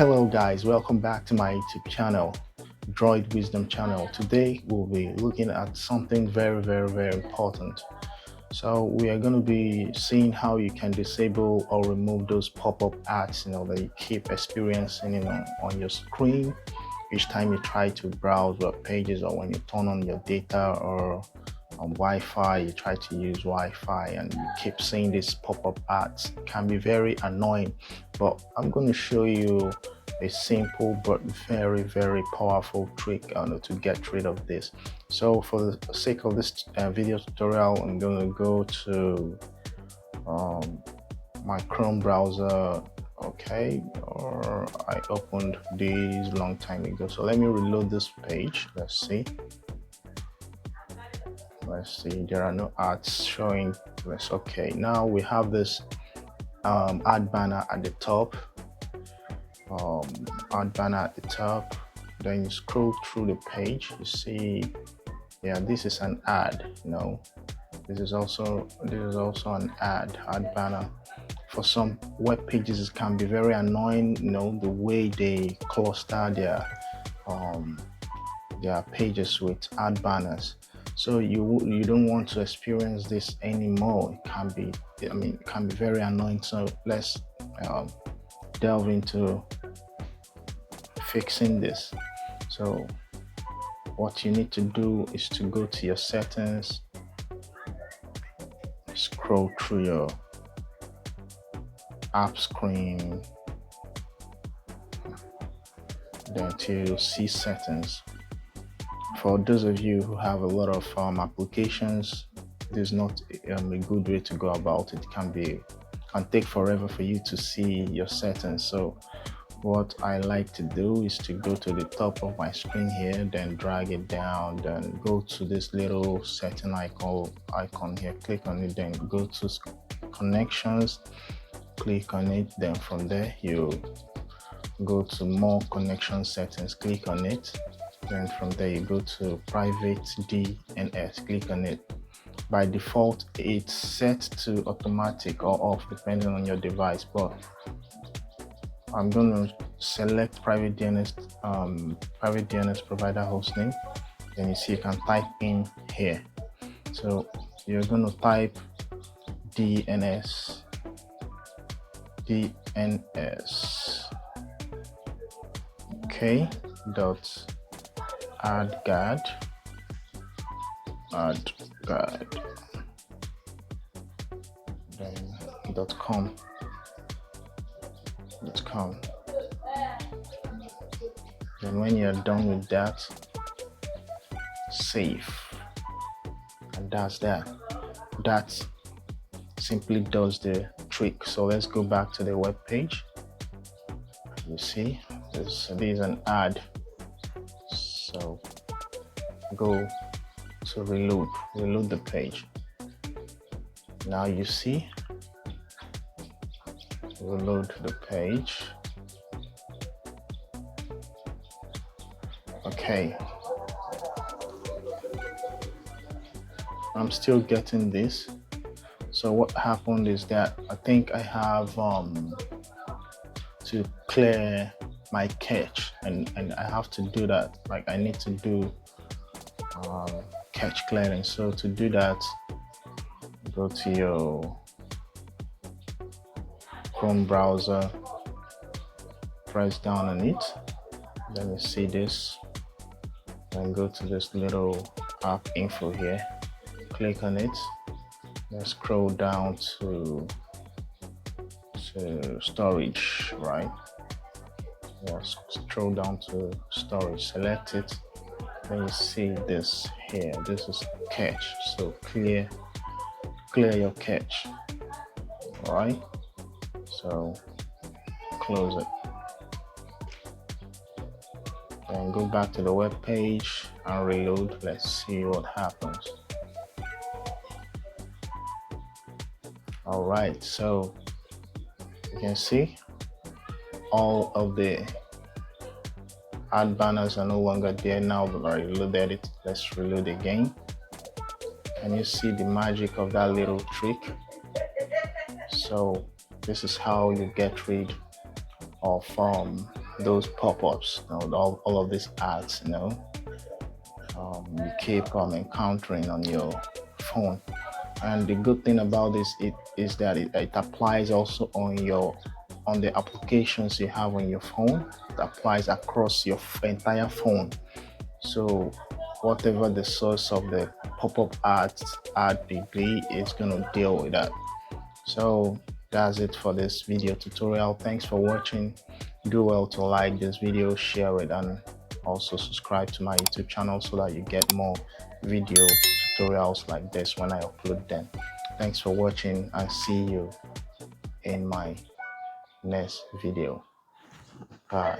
Hello guys, welcome back to my YouTube channel, Droid Wisdom channel. Today we'll be looking at something very important. So we are going to be seeing how you can disable or remove those pop-up ads that you keep experiencing on your screen each time you try to browse web pages, or when you turn on your data or on Wi-Fi, you try to use Wi-Fi and you keep seeing these pop-up ads. It can be very annoying, but I'm going to show you a simple but very powerful trick to get rid of this. So for the sake of this video tutorial, I'm going to go to my Chrome browser. Okay, or I opened this long time ago, so let me reload this page. Let's see, there are no ads showing. Yes, okay, now we have this ad banner at the top. Then you scroll through the page, you see, yeah, this is an ad. This is also an ad banner. For some web pages, it can be very annoying, the way they cluster their pages with ad banners. So you don't want to experience this anymore. It can be very annoying. So let's delve into fixing this. So what you need to do is to go to your settings, scroll through your app screen, then to see settings. For those of you who have a lot of applications, this is not a good way to go about it. Can take forever for you to see your settings. So what I like to do is to go to the top of my screen here, then drag it down, then go to this little setting icon here, click on it, then go to connections, click on it, then from there you go to more connection settings, click on it, then from there you go to private DNS, click on it. By default it's set to automatic or off depending on your device, but I'm going to select private DNS provider hostname. Then you see you can type in here. So you're going to type DNS okay .adguard then .com. Then when you're done with that, save, and that's that. That simply does the trick. So let's go back to the web page. You see this is an ad, so go to reload the page. Now you see, reload the page. Okay, I'm still getting this. So what happened is that I think I have to clear my cache, and I have to do that. Like I need to do cache clearing. So to do that, go to your Chrome browser, press down on it, then you see this, then go to this little app info here, click on it, then scroll down to storage, right? Yes, scroll down to storage, select it, then you see this here, this is cache. So clear your cache. All right, so close it, then go back to the web page and reload. Let's see what happens. All right, so you can see all of the ad banners are no longer there now that I reloaded it. Let's reload again. Can you see the magic of that little trick? So this is how you get rid of those pop-ups, all of these ads, you keep encountering on your phone. And the good thing about this is that it applies also on the applications you have on your phone. It applies across your entire phone. So whatever the source of the pop-up ad be, it's gonna deal with that. So that's it for this video tutorial. Thanks for watching. Do well to like this video, share it, and also subscribe to my YouTube channel so that you get more video tutorials like this when I upload them. Thanks for watching, and see you in my next video. Bye.